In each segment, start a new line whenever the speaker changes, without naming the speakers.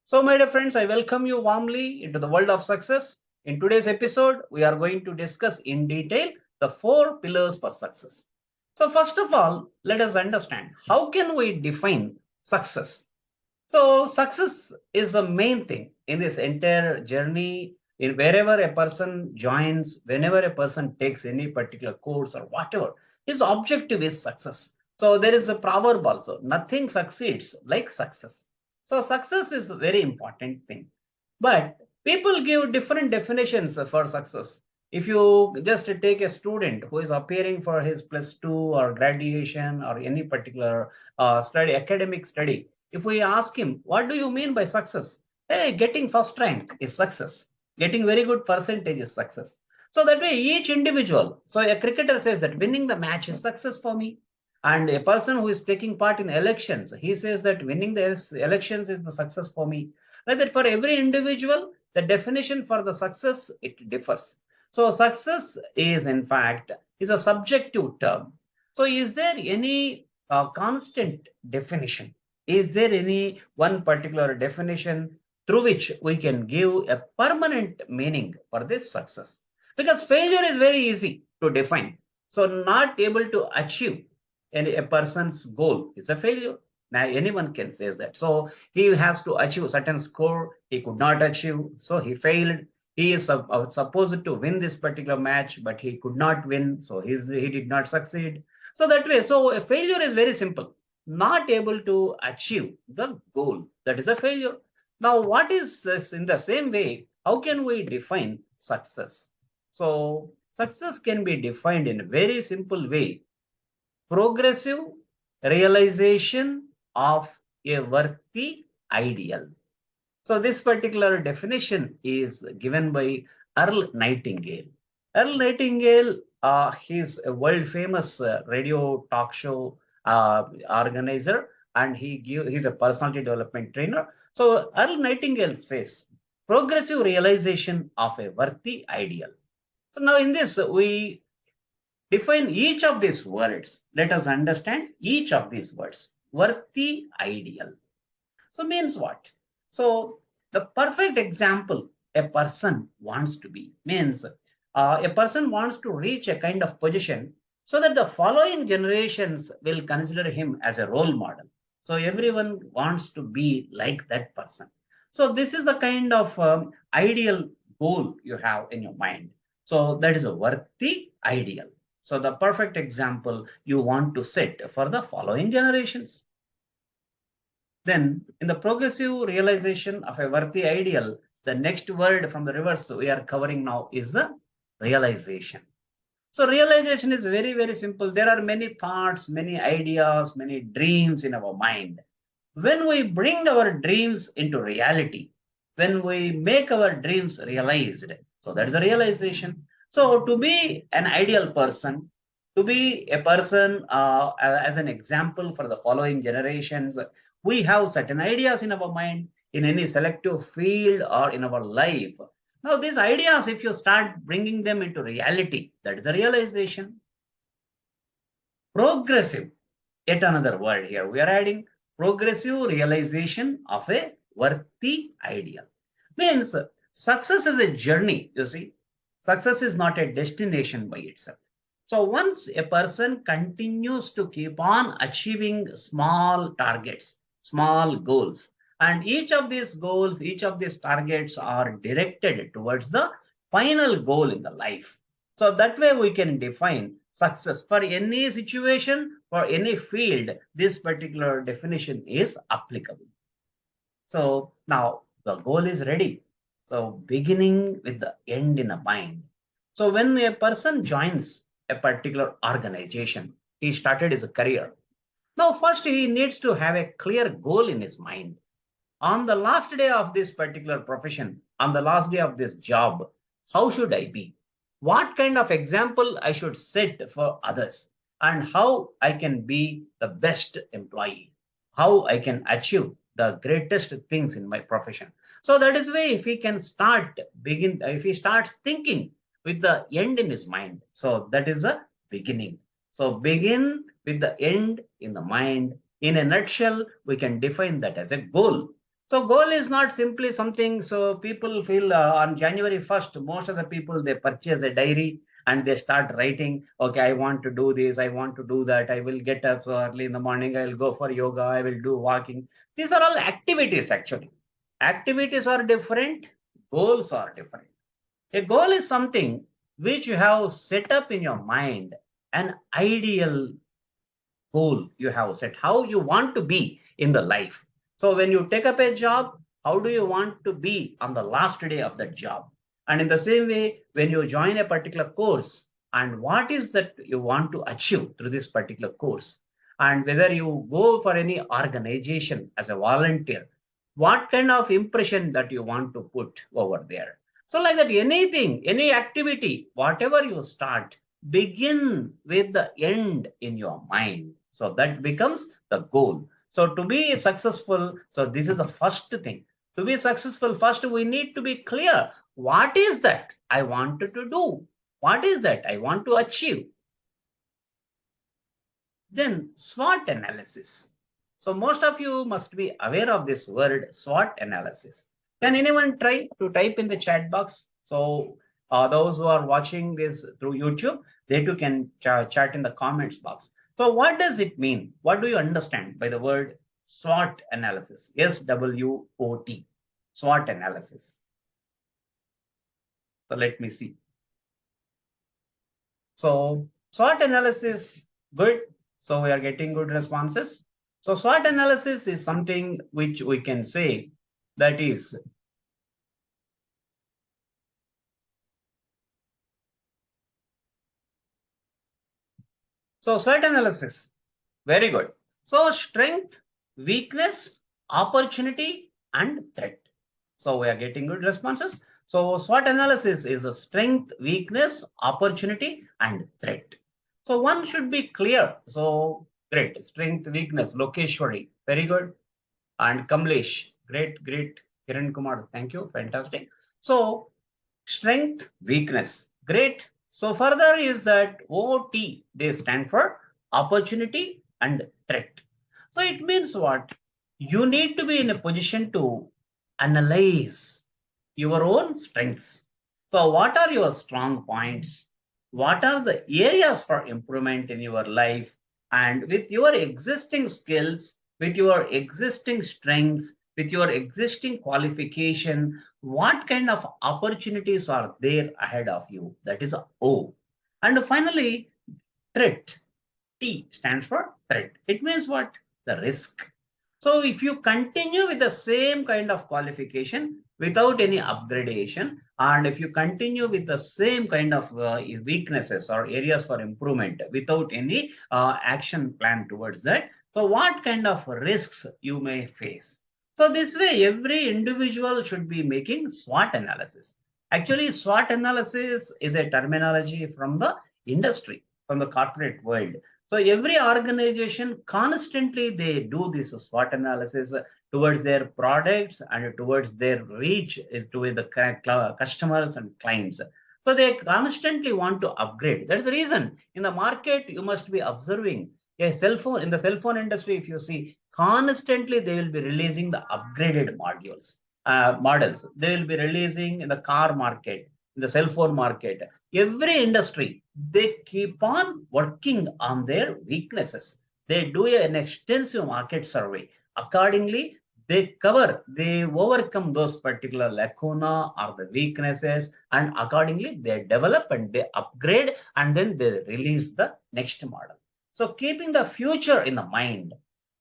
So, my dear friends, I welcome you warmly into the world of success. In today's episode, we are going to discuss in detail the four pillars for success. So, first of all, let us understand how can we define success. So, success is the main thing in this entire journey. In wherever a person joins, whenever a person takes any particular course or whatever, his objective is success. So, there is a proverb also: nothing succeeds like success. So, success is a very important thing. But people give different definitions for success. If you just take a student who is appearing for his plus two or graduation or any particular study, academic study, if we ask him, what do you mean by success? Hey, getting first rank is success. Getting very good percentage is success. So that way, each individual, so a cricketer says that winning the match is success for me. And a person who is taking part in elections, he says that winning the elections is the success for me. Like that, for every individual, the definition for the success, it differs. So success is, in fact, is a subjective term. So is there any constant definition? Is there any one particular definition through which we can give a permanent meaning for this success? Because failure is very easy to define. So not able to achieve a person's goal is a failure. Now anyone can say that. So he has to achieve a certain score. He could not achieve, so he failed. He is supposed to win this particular match, but he could not win, so he did not succeed. So that way, so a failure is very simple. Not able to achieve the goal, that is a failure. Now, what is this? In the same way, how can we define success? So success can be defined in a very simple way: progressive realization of a worthy ideal. So this particular definition is given by Earl Nightingale. Earl Nightingale, he's a world famous radio talk show organizer, and he's a personality development trainer. So Earl Nightingale says, progressive realization of a worthy ideal. So now in this, we define each of these words. Let us understand each of these words. Worthy ideal. So means what? So the perfect example a person wants to be means a person wants to reach a kind of position so that the following generations will consider him as a role model. So everyone wants to be like that person. So this is the kind of ideal goal you have in your mind. So that is a worthy ideal. So the perfect example you want to set for the following generations. Then, in the progressive realization of a worthy ideal, the next word from the reverse we are covering now is the realization. So, realization is very, very simple. There are many thoughts, many ideas, many dreams in our mind. When we bring our dreams into reality, when we make our dreams realized, so that is a realization. So, to be an ideal person, to be a person as an example for the following generations, we have certain ideas in our mind in any selective field or in our life. Now, these ideas, if you start bringing them into reality, that is a realization. Progressive, yet another word here. We are adding progressive realization of a worthy ideal. Means success is a journey, you see. Success is not a destination by itself. So once a person continues to keep on achieving small targets, small goals, and each of these goals, each of these targets are directed towards the final goal in the life. So that way we can define success for any situation, for any field. This particular definition is applicable. So now the goal is ready. So beginning with the end in a mind. So when a person joins a particular organization, he started his career. Now first he needs to have a clear goal in his mind. On the last day of this particular profession, on the last day of this job, how should I be? What kind of example I should set for others? And how I can be the best employee? How I can achieve the greatest things in my profession? So that is why if he can if he starts thinking with the end in his mind, so that is a beginning. So begin with the end in the mind. In a nutshell, we can define that as a goal. So goal is not simply something. So people feel on January 1st, most of the people, they purchase a diary and they start writing, okay, I want to do this, I want to do that, I will get up so early in the morning, I will go for yoga, I will do walking. These are all activities actually. Activities are different, goals are different. A goal is something which you have set up in your mind, an ideal goal you have set, how you want to be in the life. So when you take up a job, how do you want to be on the last day of that job? And in the same way, when you join a particular course, and what is that you want to achieve through this particular course? And whether you go for any organization as a volunteer, what kind of impression that you want to put over there? So like that, anything, any activity, whatever you start, begin with the end in your mind. So that becomes the goal. So to be successful, so this is the first thing. To be successful, first we need to be clear. What is that I wanted to do? What is that I want to achieve? Then SWOT analysis. So most of you must be aware of this word SWOT analysis. Can anyone try to type in the chat box? So those who are watching this through YouTube, they too can chat in the comments box. So what does it mean? What do you understand by the word SWOT analysis? SWOT, SWOT analysis. So let me see. So SWOT analysis, good. So we are getting good responses. So SWOT analysis is something which we can say that is so SWOT analysis. Very good. So strength, weakness, opportunity, and threat. So we are getting good responses. So SWOT analysis is a strength, weakness, opportunity, and threat. So one should be clear. So great. Strength, weakness, Lokeshwari. Very good. And Kamlesh. Great, great. Kiran Kumar. Thank you. Fantastic. So strength, weakness. Great. So further is that OT, they stand for opportunity and threat. So it means what? You need to be in a position to analyze your own strengths. So what are your strong points? What are the areas for improvement in your life? And with your existing skills, with your existing strengths, with your existing qualification, what kind of opportunities are there ahead of you? That is a O. And finally, threat. T stands for threat. It means what? The risk. So if you continue with the same kind of qualification without any upgradation, and if you continue with the same kind of weaknesses or areas for improvement without any action plan towards that, so what kind of risks you may face? So this way, every individual should be making SWOT analysis. Actually, SWOT analysis is a terminology from the industry, from the corporate world. So every organization constantly they do this SWOT analysis towards their products and towards their reach to the customers and clients. So they constantly want to upgrade. That's the reason in the market you must be observing a cell phone in the cell phone industry. If you see, constantly they will be releasing the upgraded models. They will be releasing in the car market, in the cell phone market. Every industry they keep on working on their weaknesses. They do an extensive market survey. Accordingly, they overcome those particular lacuna or the weaknesses, and accordingly they develop and they upgrade, and then they release the next model. So keeping the future in the mind.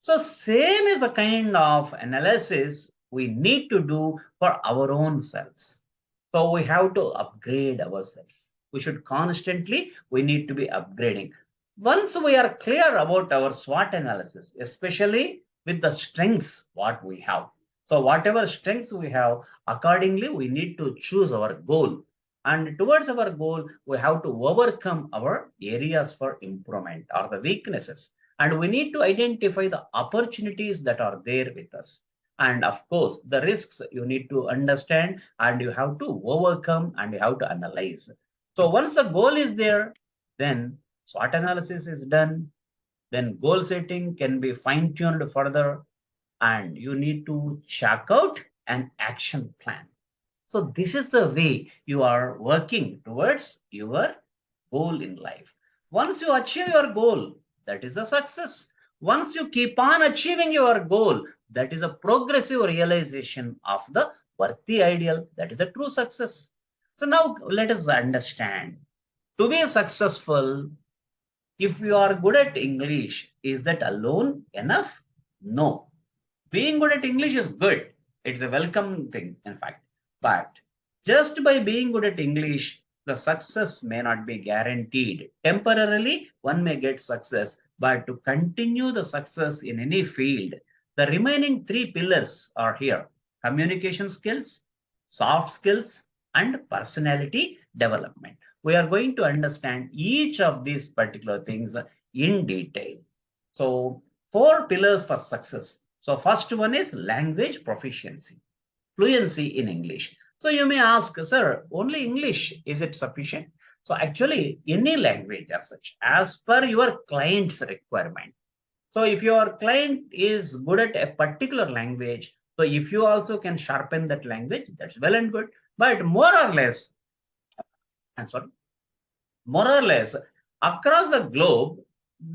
So same is a kind of analysis we need to do for our own selves. So we have to upgrade ourselves. We should constantly, we need to be upgrading. Once we are clear about our SWOT analysis, especially with the strengths what we have. So whatever strengths we have, accordingly, we need to choose our goal. And towards our goal, we have to overcome our areas for improvement or the weaknesses. And we need to identify the opportunities that are there with us. And of course, the risks you need to understand and you have to overcome and you have to analyze. So once the goal is there, then SWOT analysis is done. Then goal setting can be fine tuned further. and you need to check out an action plan. So this is the way you are working towards your goal in life. Once you achieve your goal, that is a success. Once you keep on achieving your goal, that is a progressive realization of the worthy ideal. That is a true success. So now let us understand. To be successful, if you are good at English, is that alone enough? No. Being good at English is good. It's a welcome thing, in fact. But just by being good at English, the success may not be guaranteed. Temporarily, one may get success, but to continue the success in any field, the remaining three pillars are here: communication skills, soft skills, and personality development. We are going to understand each of these particular things in detail. So, four pillars for success. So first one is language proficiency, fluency in English. So you may ask, sir, only English, is it sufficient? So actually, any language as such, as per your client's requirement. So if your client is good at a particular language, so if you also can sharpen that language, that's well and good. But more or less, I'm sorry, more or less across the globe,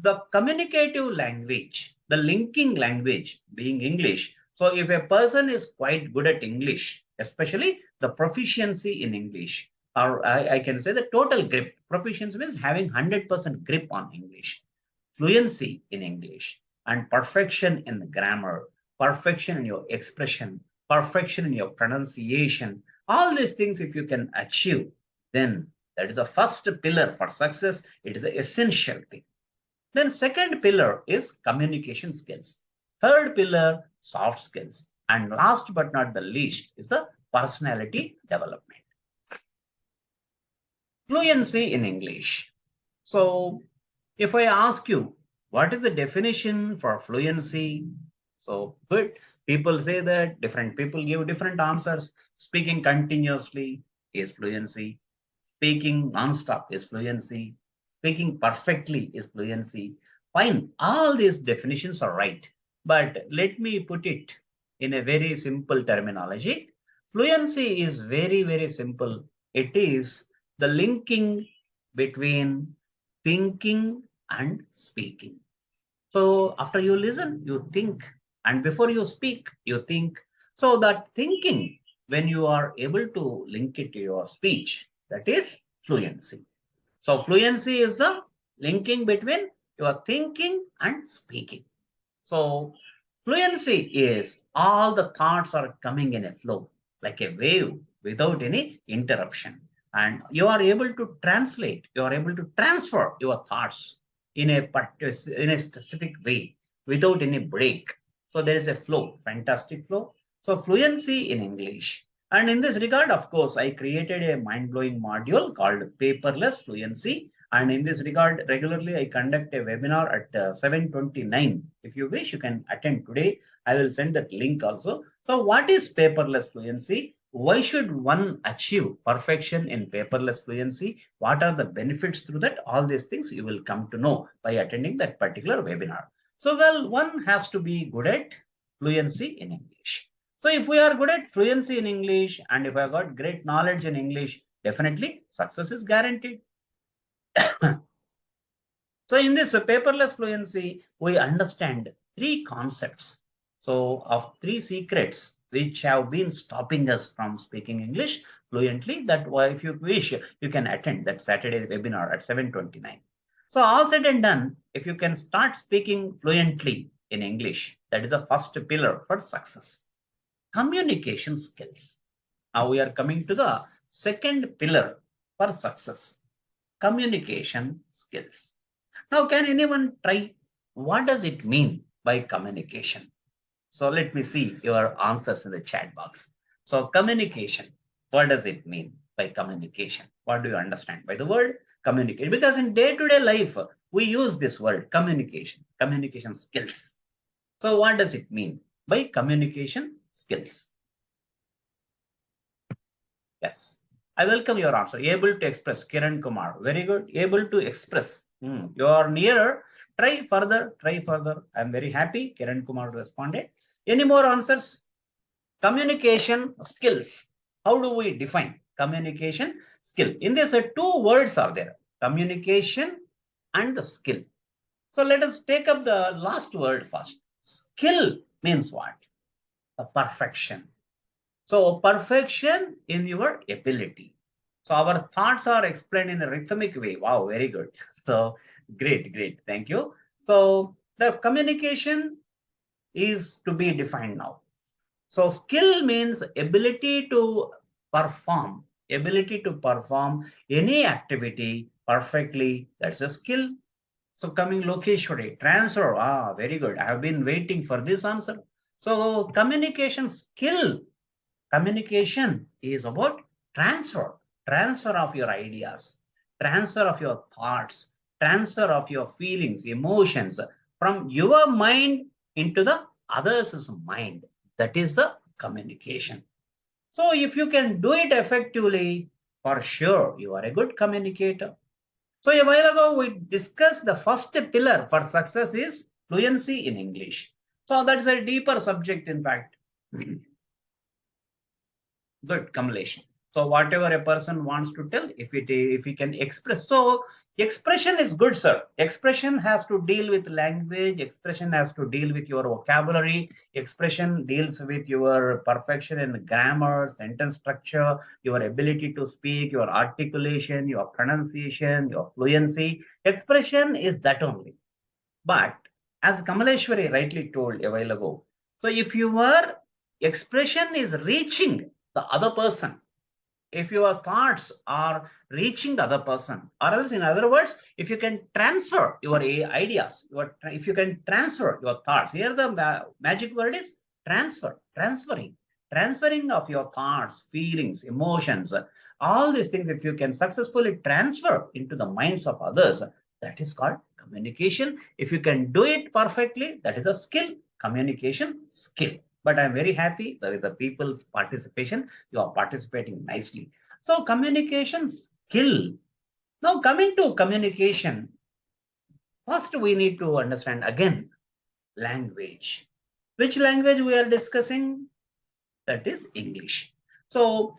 the communicative language, the linking language being English. So if a person is quite good at English, especially the proficiency in English, or I can say the total grip, proficiency means having 100% grip on English, fluency in English, and perfection in the grammar, perfection in your expression, perfection in your pronunciation, all these things, if you can achieve, then that is the first pillar for success. It is an essential thing. Then second pillar is communication skills. Third pillar, soft skills. And last but not the least is the personality development. Fluency in English. So if I ask you, what is the definition for fluency? So good. People say that different people give different answers. Speaking continuously is fluency. Speaking non-stop is fluency. Speaking perfectly is fluency. Fine, all these definitions are right. But let me put it in a very simple terminology. Fluency is very, very simple. It is the linking between thinking and speaking. So after you listen, you think, and before you speak, you think. So that thinking, when you are able to link it to your speech, that is fluency. So fluency is the linking between your thinking and speaking. So fluency is all the thoughts are coming in a flow, like a wave without any interruption. And you are able to translate, you are able to transfer your thoughts in a specific way without any break. So there is a flow, fantastic flow. So fluency in English. And in this regard, of course, I created a mind-blowing module called Paperless Fluency. And in this regard, regularly I conduct a webinar at 7:29. If you wish, you can attend today. I will send that link also. So what is paperless fluency? Why should one achieve perfection in paperless fluency? What are the benefits through that? All these things you will come to know by attending that particular webinar. So, well, one has to be good at fluency in English. So if we are good at fluency in English and if I got great knowledge in English, definitely success is guaranteed. So in this paperless fluency, we understand three concepts. So of three secrets which have been stopping us from speaking English fluently. That why, if you wish, you can attend that Saturday webinar at 7:29. So all said and done, if you can start speaking fluently in English, that is the first pillar for success. Communication skills. Now we are coming to the second pillar for success. Communication skills. Now, can anyone try? What does it mean by communication? So let me see your answers in the chat box. So communication, what does it mean by communication? What do you understand by the word communicate? Because in day-to-day life, we use this word communication, communication skills. So what does it mean by communication skills? Yes. I welcome your answer. Able to express, Kiran Kumar. Very good. Able to express. You are nearer. Try further. Try further. I'm very happy. Kiran Kumar responded. Any more answers? Communication skills. How do we define communication skill? In this, two words are there: communication and the skill. So let us take up the last word first. Skill means what? The perfection. So perfection in your ability. So our thoughts are explained in a rhythmic way. Wow, very good. So great, great. Thank you. So the communication is to be defined now. So skill means ability to perform any activity perfectly. That's a skill. So coming Lokeshwari, transfer. Ah, very good. I have been waiting for this answer. So communication skill. Communication is about transfer of your ideas, transfer of your thoughts, transfer of your feelings, emotions from your mind into the other's mind. That is the communication. So if you can do it effectively, for sure, you are a good communicator. So a while ago, we discussed the first pillar for success is fluency in English. So that's a deeper subject, in fact. Good, Kamlesh. So whatever a person wants to tell, if he can express, so expression is good, sir. Expression has to deal with language. Expression has to deal with your vocabulary. Expression deals with your perfection in grammar, sentence structure, your ability to speak, your articulation, your pronunciation, your fluency. Expression is that only. But as Kamaleshwari rightly told a while ago, so if your expression is reaching the other person, if your thoughts are reaching the other person, or else in other words, if you can transfer your ideas, if you can transfer your thoughts, here the magic word is transferring of your thoughts, feelings, emotions, all these things, if you can successfully transfer into the minds of others, that is called communication. If you can do it perfectly, that is a skill, communication skill. But I'm very happy with the people's participation. You are participating nicely. So communication skill. Now coming to communication, first we need to understand again language. Which language we are discussing? That is English. So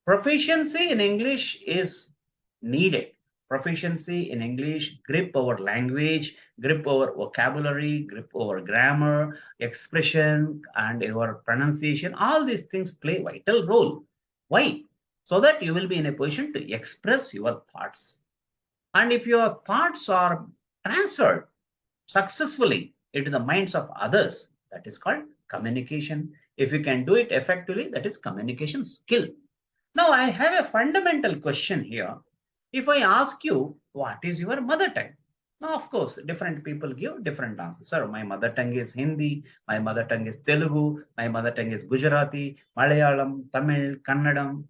proficiency in English is needed. Proficiency in English, grip over language, grip over vocabulary, grip over grammar, expression, and your pronunciation. All these things play vital role. Why? So that you will be in a position to express your thoughts. And if your thoughts are transferred successfully into the minds of others, that is called communication. If you can do it effectively, that is communication skill. Now, I have a fundamental question here. If I ask you, what is your mother tongue? Now, of course, different people give different answers. Sir, my mother tongue is Hindi, my mother tongue is Telugu, my mother tongue is Gujarati, Malayalam, Tamil, Kannadam.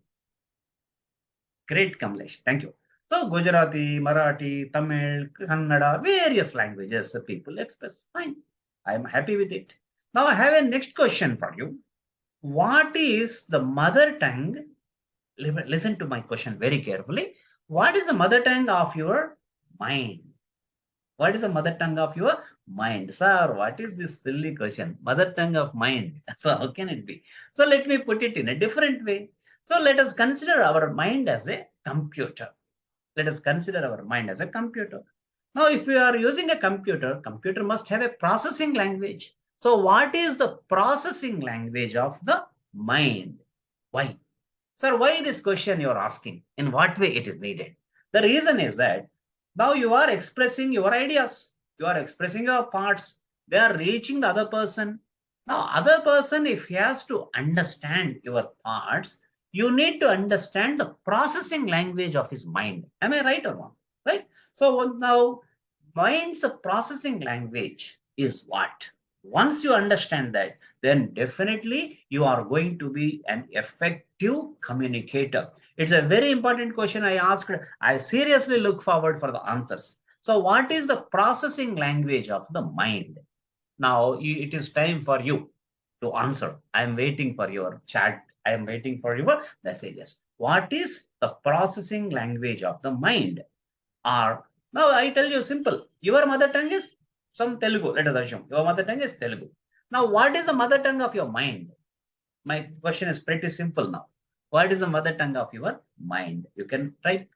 Great, Kamlesh. Thank you. So, Gujarati, Marathi, Tamil, Kannada, various languages the people express. Fine. I am happy with it. Now, I have a next question for you. What is the mother tongue? Listen to my question very carefully. What is the mother tongue of your mind? What is the mother tongue of your mind? Sir, what is this silly question? Mother tongue of mind. So how can it be? So let me put it in a different way. So let us consider our mind as a computer. Let us consider our mind as a computer. Now, if we are using a computer, computer must have a processing language. So what is the processing language of the mind? Why? Sir, why this question you are asking? In what way it is needed? The reason is that now you are expressing your ideas. You are expressing your thoughts. They are reaching the other person. Now, other person, if he has to understand your thoughts, you need to understand the processing language of his mind. Am I right or wrong? Right? So now, mind's processing language is what? Once you understand that, then definitely you are going to be an effective communicator. It's a very important question I asked. I seriously look forward for the answers. So what is the processing language of the mind? Now it is time for you to answer. I am waiting for your chat. I am waiting for your messages. What is the processing language of the mind? Or now I tell you simple. Your mother tongue is some Telugu. Let us assume your mother tongue is Telugu. Now, what is the mother tongue of your mind? My question is pretty simple now. What is the mother tongue of your mind? You can type.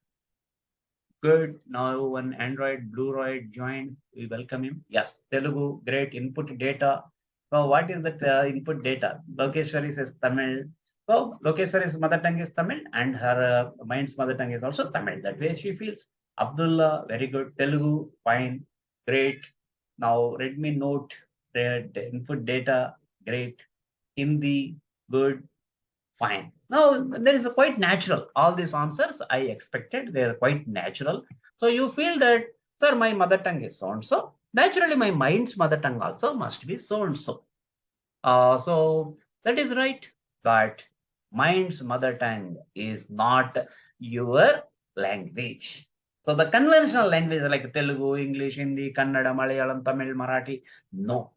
Good. Now one Android Blueroid joined. We welcome him. Yes. Telugu. Great. Input data. So what is that input data? Lokeshwari says Tamil. So Lokeshwari's mother tongue is Tamil and her mind's mother tongue is also Tamil. That way she feels. Abdullah, very good. Telugu, fine. Great. Now Redmi Note, input data, great. Hindi, good. Fine. Now, there is a quite natural. All these answers I expected, they are quite natural. So you feel that, sir, my mother tongue is so and so. Naturally, my mind's mother tongue also must be so and so. So that is right. But mind's mother tongue is not your language. So the conventional language like Telugu, English, Hindi, Kannada, Malayalam, Tamil, Marathi, no,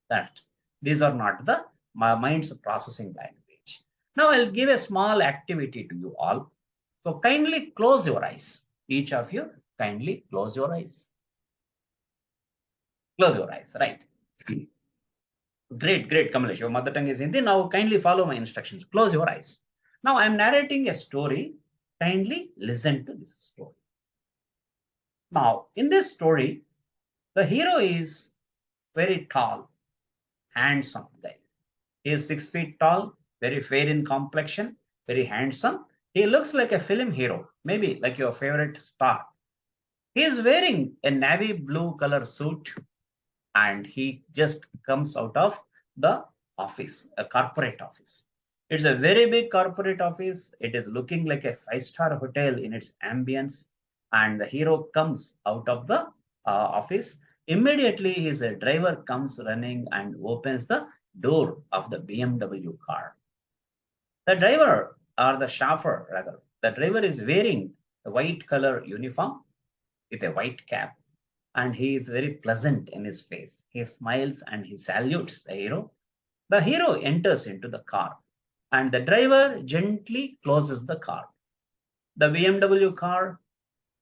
that these are not the mind's processing language. Now I'll give a small activity to you all. So kindly close your eyes. Each of you kindly close your eyes. Close your eyes, right? Great, great, Kamalesh. Your mother tongue is Hindi. Now kindly follow my instructions. Close your eyes. Now I'm narrating a story. Kindly listen to this story. Now, in this story, the hero is very tall, handsome guy. He is 6 feet tall, very fair in complexion, very handsome. He looks like a film hero, maybe like your favorite star. He is wearing a navy blue color suit and he just comes out of the office, a corporate office. It's a very big corporate office. It is looking like a five-star hotel in its ambience. And the hero comes out of the office. Immediately, his driver comes running and opens the door of the BMW car. The driver, or the chauffeur rather, the driver is wearing a white color uniform with a white cap and he is very pleasant in his face. He smiles and he salutes the hero. The hero enters into the car and the driver gently closes the car. The BMW car,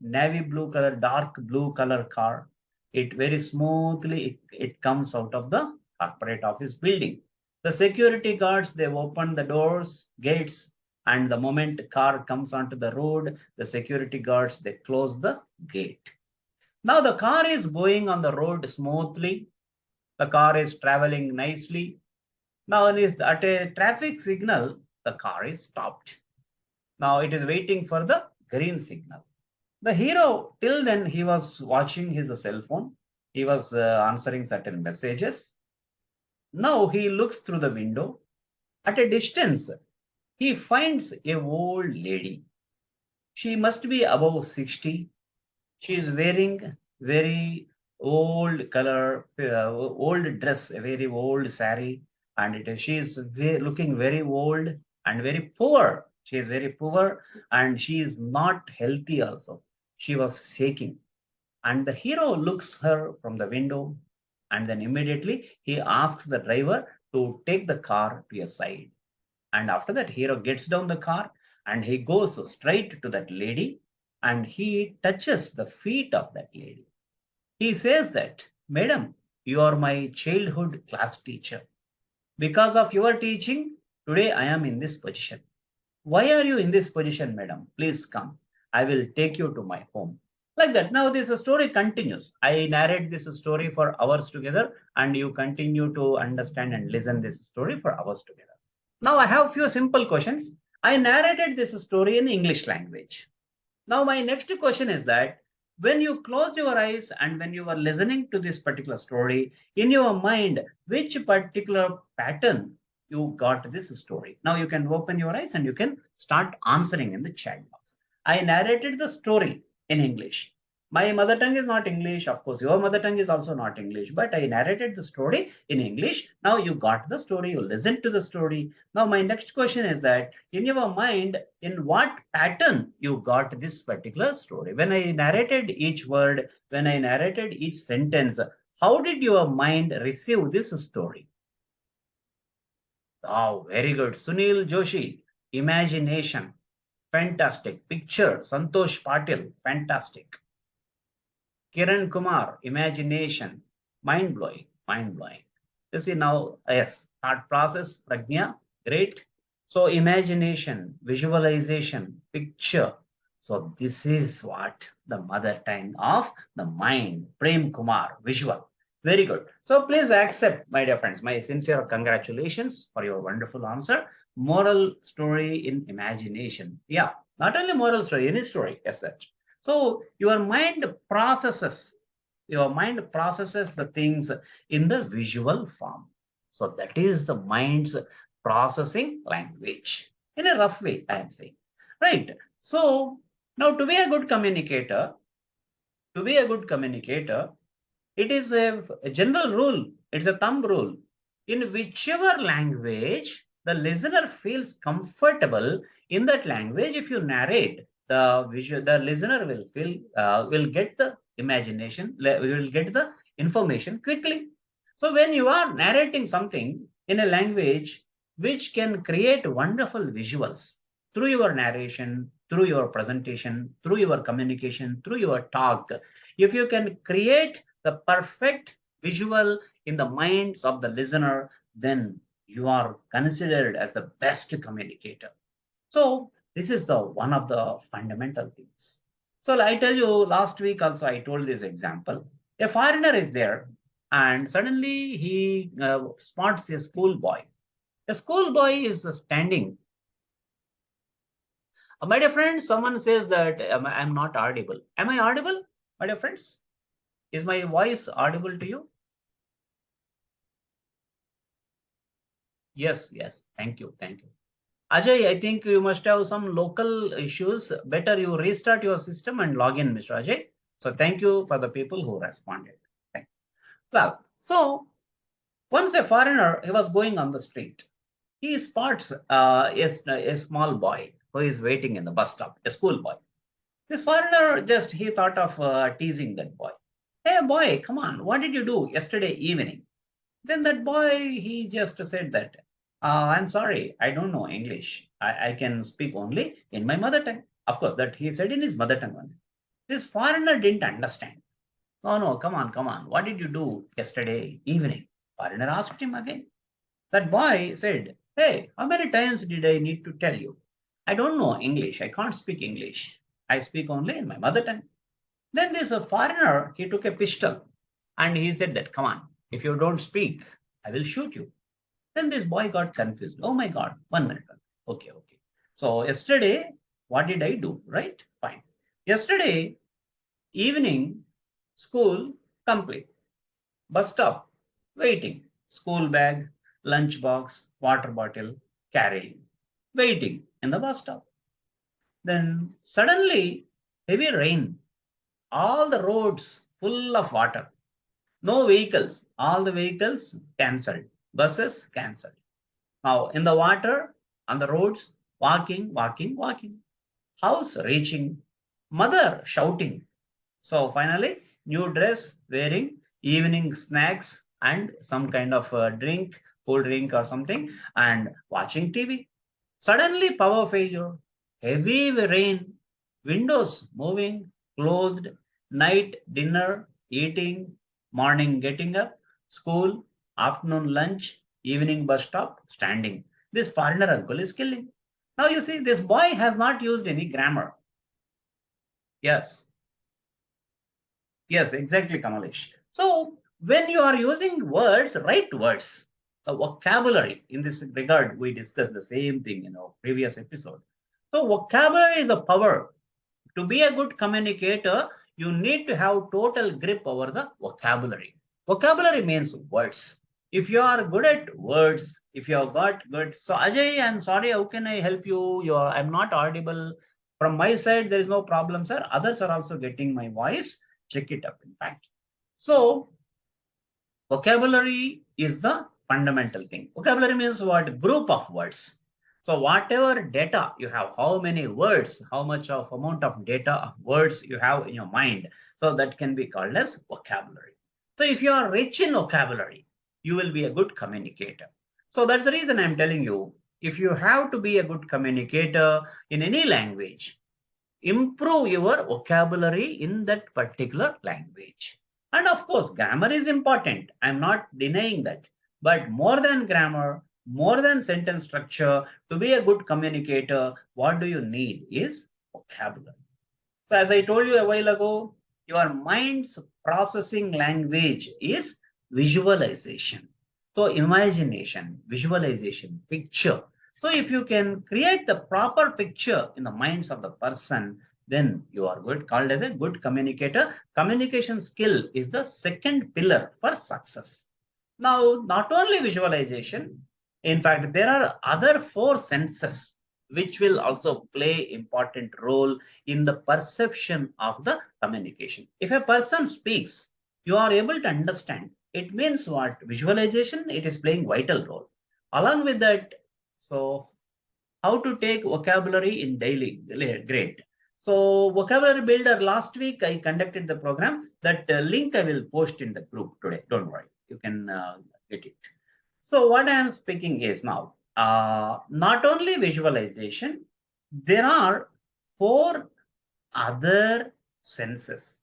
navy blue color, dark blue color car, it very smoothly, it comes out of the corporate office building. The security guards, they open the doors, gates, and the moment the car comes onto the road, the security guards, they close the gate. Now the car is going on the road smoothly. The car is traveling nicely. Now at a traffic signal, the car is stopped. Now it is waiting for the green signal. The hero, till then, he was watching his cell phone. He was answering certain messages. Now he looks through the window. At a distance, he finds a old lady. She must be above 60. She is wearing very old color, old dress, a very old sari, and she is looking very old and very poor. She is very poor and she is not healthy also. She was shaking. And the hero looks her from the window and then immediately he asks the driver to take the car to a side. And after that, hero gets down the car and he goes straight to that lady and he touches the feet of that lady. He says that, Madam, you are my childhood class teacher. Because of your teaching, today I am in this position. Why are you in this position, madam? Please come. I will take you to my home. Like that. Now, this story continues. I narrate this story for hours together, and you continue to understand and listen this story for hours together. Now, I have few simple questions. I narrated this story in English language. Now, my next question is that when you closed your eyes and when you were listening to this particular story, in your mind, which particular pattern you got this story? Now you can open your eyes and you can start answering in the chat box. I narrated the story in English. My mother tongue is not English. Of course, your mother tongue is also not English, but I narrated the story in English. Now you got the story, you listened to the story. Now my next question is that in your mind, in what pattern you got this particular story? When I narrated each word, when I narrated each sentence, how did your mind receive this story? Oh, very good. Sunil Joshi, imagination. Fantastic. Picture, Santosh Patil. Fantastic. Kiran Kumar, imagination. Mind blowing. Mind blowing. You see now, yes, thought process, prajna, great. So imagination, visualization, picture. So this is what the mother tongue of the mind, Prem Kumar, visual. Very good. So please accept, my dear friends, my sincere congratulations for your wonderful answer. Moral story in imagination. Yeah, not only moral story, any story as such. So your mind processes the things in the visual form. So that is the mind's processing language. In a rough way, I am saying. Right. So now to be a good communicator, it is a general rule, it's a thumb rule. In whichever language the listener feels comfortable in that language, if you narrate, the listener will get the will get the information quickly. So when you are narrating something in a language which can create wonderful visuals through your narration, through your presentation, through your communication, through your talk, if you can create the perfect visual in the minds of the listener, then you are considered as the best communicator. So this is the one of the fundamental things. So I tell you, last week also I told this example. A foreigner is there, and suddenly he spots a schoolboy. A schoolboy is standing. My dear friends, someone says that I'm not audible. Am I audible, my dear friends? Is my voice audible to you? Yes, yes. Thank you. Thank you. Ajay, I think you must have some local issues. Better you restart your system and log in, Mr. Ajay. So thank you for the people who responded. Thank you. Well, so once a foreigner, he was going on the street. He spots a small boy who is waiting in the bus stop, a school boy. This foreigner just, he thought of teasing that boy. Hey boy, come on, what did you do yesterday evening? Then that boy, he just said that, I'm sorry, I don't know English. I can speak only in my mother tongue. Of course, that he said in his mother tongue only. This foreigner didn't understand. No, no, come on, come on. What did you do yesterday evening? Foreigner asked him again. That boy said, hey, how many times did I need to tell you? I don't know English. I can't speak English. I speak only in my mother tongue. Then this foreigner, he took a pistol and he said that, come on, if you don't speak, I will shoot you. Then this boy got confused. Oh my God, 1 minute. Okay, okay. So yesterday, what did I do? Right? Fine. Yesterday evening, school complete. Bus stop, waiting. School bag, lunch box, water bottle, carrying. Waiting in the bus stop. Then suddenly, heavy rain. All the roads full of water. No vehicles. All the vehicles cancelled. Buses cancelled. Now in the water, on the roads, walking, walking, walking. House reaching. Mother shouting. So finally, new dress, wearing, evening snacks, and some kind of drink, cold drink or something, and watching TV. Suddenly, power failure, heavy rain, windows moving, closed, night dinner, eating, morning getting up, school, afternoon lunch, evening bus stop, standing. This foreigner uncle is killing. Now you see, this boy has not used any grammar. Yes, yes, exactly, Kamalesh. So when you are using words, right words, the vocabulary in this regard, we discussed the same thing in our previous episode. So vocabulary is a power. To be a good communicator, you need to have total grip over the vocabulary. Vocabulary means words. If you are good at words, if you have got good, so Ajay, I'm sorry, how can I help you? I'm not audible. From my side, there is no problem, sir. Others are also getting my voice. Check it up, in fact. So vocabulary is the fundamental thing. Vocabulary means what? Group of words. So whatever data you have, how many words, how much of amount of data of words you have in your mind, so that can be called as vocabulary. So if you are rich in vocabulary, you will be a good communicator. So that's the reason I'm telling you, if you have to be a good communicator in any language, improve your vocabulary in that particular language. And of course, grammar is important. I'm not denying that. But more than grammar, more than sentence structure, to be a good communicator, what do you need is vocabulary. So as I told you a while ago, your mind's processing language is visualization. So imagination, visualization, picture. So if you can create the proper picture in the minds of the person, then you are good, called as a good communicator. Communication skill is the second pillar for success. Now, not only visualization, in fact, there are other four senses which will also play important role in the perception of the communication. If a person speaks, you are able to understand. It means what? Visualization, it is playing vital role. Along with that, so how to take vocabulary in daily, great. So vocabulary builder, last week I conducted the program. That link I will post in the group today. Don't worry, you can get it. So what I am speaking is now, not only visualization, there are four other senses.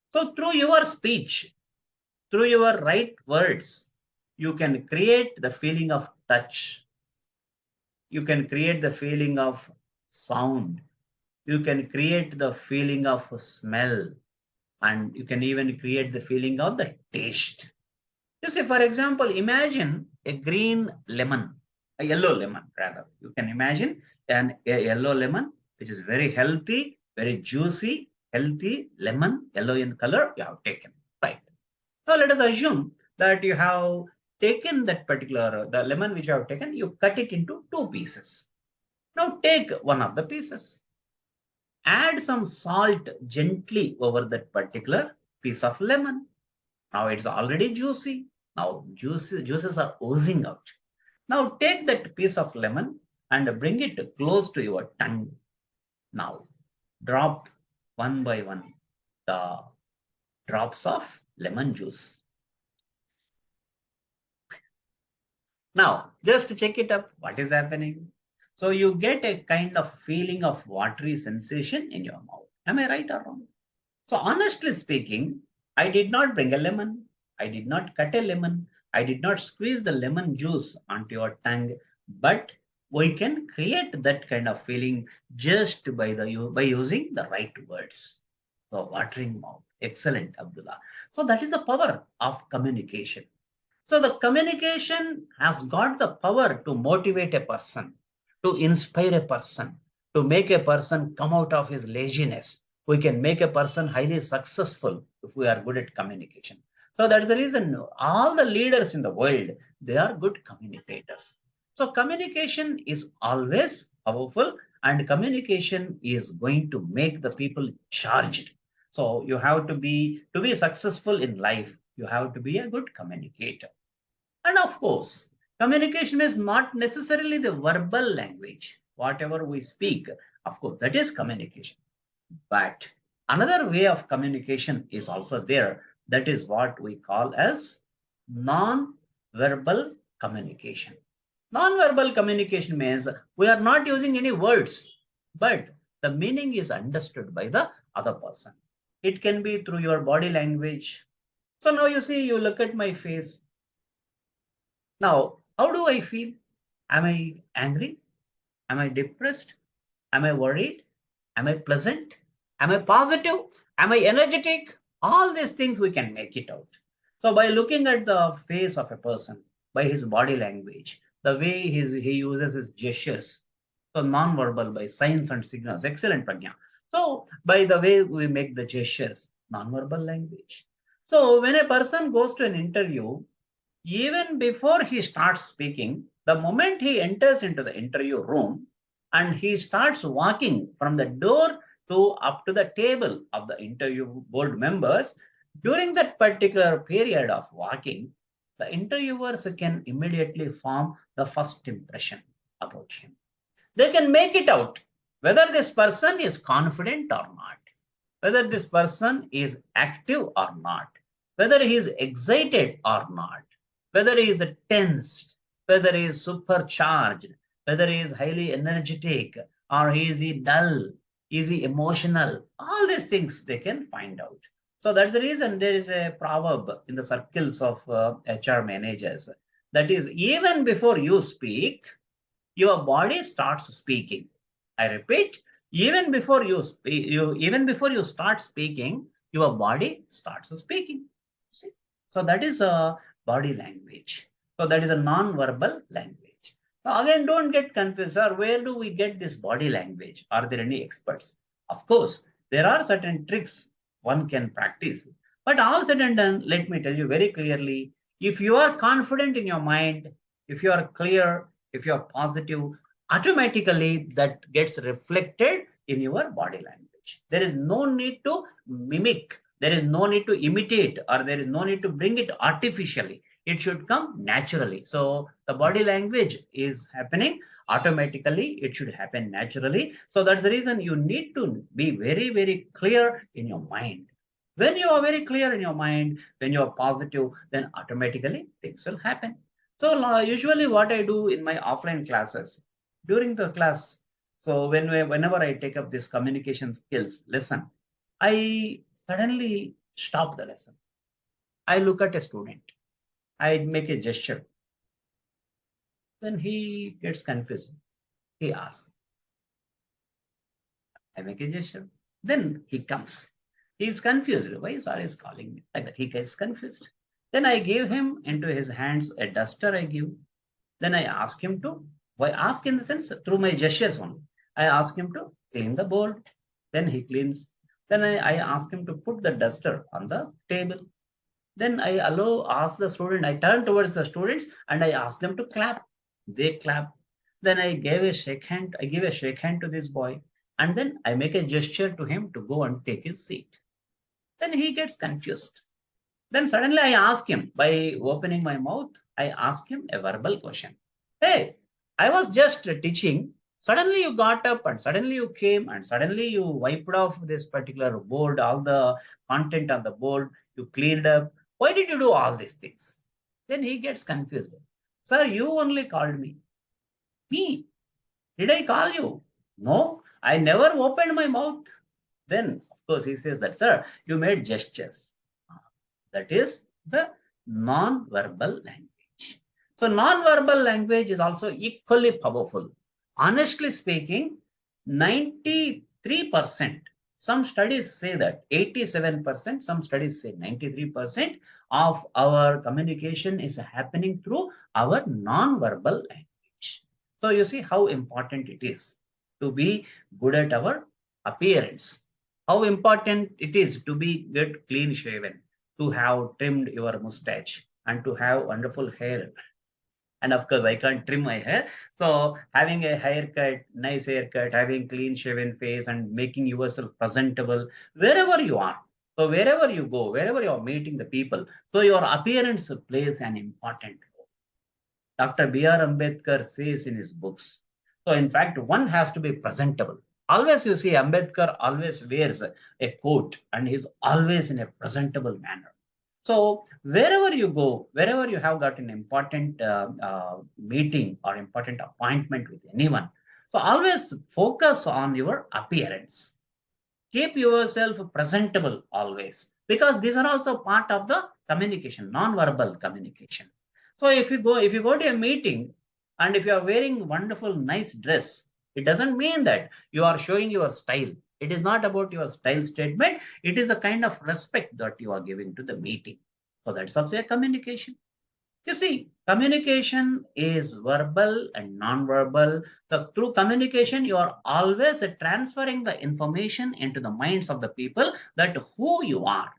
So through your speech, through your right words, you can create the feeling of touch. You can create the feeling of sound. You can create the feeling of smell. And you can even create the feeling of the taste. You see, for example, imagine a green lemon, a yellow lemon rather. You can imagine a yellow lemon, which is very healthy, very juicy, healthy lemon, yellow in color, you have taken, right? Now let us assume that you have taken that particular, the lemon which you have taken, you cut it into two pieces. Now take one of the pieces, add some salt gently over that particular piece of lemon. Now it's already juicy. Now juices are oozing out. Now take that piece of lemon and bring it close to your tongue. Now drop one by one the drops of lemon juice. Now just check it up. What is happening? So you get a kind of feeling of watery sensation in your mouth. Am I right or wrong? So honestly speaking, I did not bring a lemon. I did not cut a lemon. I did not squeeze the lemon juice onto your tongue. But we can create that kind of feeling just by using the right words. So watering mouth. Excellent, Abdullah. So that is the power of communication. So the communication has got the power to motivate a person, to inspire a person, to make a person come out of his laziness. We can make a person highly successful if we are good at communication. So that is the reason all the leaders in the world, they are good communicators. So communication is always powerful, and communication is going to make the people charged. So you have to be successful in life, you have to be a good communicator. And of course, communication is not necessarily the verbal language. Whatever we speak, of course, that is communication. But another way of communication is also there. That is what we call as non-verbal communication. Non-verbal communication means we are not using any words, but the meaning is understood by the other person. It can be through your body language. So now you see, you look at my face. Now, how do I feel? Am I angry? Am I depressed? Am I worried? Am I pleasant? Am I positive? Am I energetic? All these things we can make it out. So by looking at the face of a person, by his body language, the way he uses his gestures, so non-verbal by signs and signals, excellent Pragya. So by the way we make the gestures, non-verbal language. So when a person goes to an interview, even before he starts speaking, the moment he enters into the interview room and he starts walking from the door to up to the table of the interview board members, during that particular period of walking, the interviewers can immediately form the first impression about him. They can make it out whether this person is confident or not, whether this person is active or not, whether he is excited or not, whether he is tensed, whether he is supercharged, whether he is highly energetic, or is he dull, is he emotional, all these things they can find out. So that's the reason there is a proverb in the circles of HR managers. That is, even before you speak, your body starts speaking. I repeat, even before you speak, even before you start speaking, your body starts speaking. See? So that is a body language. So that is a non-verbal language. Now again, don't get confused, sir. Where do we get this body language? Are there any experts? Of course, there are certain tricks one can practice. But all said and done, let me tell you very clearly, if you are confident in your mind, if you are clear, if you are positive, automatically that gets reflected in your body language. There is no need to mimic, there is no need to imitate, or there is no need to bring it artificially. It should come naturally. So the body language is happening automatically, it should happen naturally. So that's the reason you need to be very, very clear in your mind. When you are very clear in your mind, when you are positive, then automatically things will happen. So usually what I do in my offline classes, during the class, so whenever I take up this communication skills lesson, I suddenly stop the lesson. I look at a student. I make a gesture. Then he gets confused. He asks. I make a gesture. Then he comes. He is confused. Why is always calling me? Like that. He gets confused. Then I give him into his hands a duster I give. Then I ask him to, why ask in the sense through my gestures only. I ask him to clean the board. Then he cleans. Then I ask him to put the duster on the table. Then I ask the student, I turn towards the students and I ask them to clap. They clap. Then I give a shake hand to this boy. And then I make a gesture to him to go and take his seat. Then he gets confused. Then suddenly I ask him, by opening my mouth, I ask him a verbal question. Hey, I was just teaching. Suddenly you got up and suddenly you came and suddenly you wiped off this particular board, all the content on the board, you cleaned up. Why did you do all these things? Then he gets confused. Sir, you only called me. Me? Did I call you? No, I never opened my mouth. Then, of course, he says that, sir, you made gestures. That is the non-verbal language. So non-verbal language is also equally powerful. Honestly speaking, 93%, some studies say that 87%, some studies say 93% of our communication is happening through our non-verbal language. So you see how important it is to be good at our appearance, how important it is to be get clean shaven, to have trimmed your mustache, and to have wonderful hair. And of course, I can't trim my hair. So having a haircut, nice haircut, having clean shaven face, and making yourself presentable wherever you are. So wherever you go, wherever you are meeting the people, so your appearance plays an important role. Dr. B.R. Ambedkar says in his books. So in fact, one has to be presentable. Always you see Ambedkar always wears a coat and he's always in a presentable manner. So wherever you go, wherever you have got an important meeting or important appointment with anyone, so always focus on your appearance. Keep yourself presentable always, because these are also part of the communication, non-verbal communication. So if you go to a meeting and if you are wearing wonderful, nice dress, it doesn't mean that you are showing your style. It is not about your style statement. It is a kind of respect that you are giving to the meeting. So that's also a communication. You see, communication is verbal and non-verbal. So through communication, you are always transferring the information into the minds of the people that who you are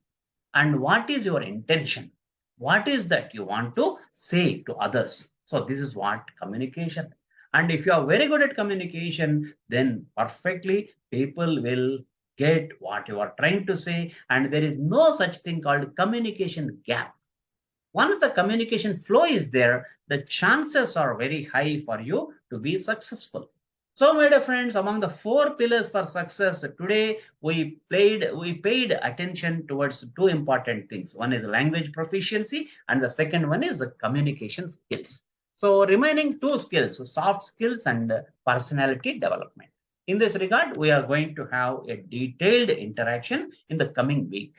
and what is your intention. What is that you want to say to others? So this is what communication. And if you are very good at communication, then perfectly people will get what you are trying to say. And there is no such thing called communication gap. Once the communication flow is there, the chances are very high for you to be successful. So, my dear friends, among the four pillars for success, today we paid attention towards two important things. One is language proficiency, and the second one is communication skills. So, remaining two skills, so soft skills and personality development. In this regard, we are going to have a detailed interaction in the coming week.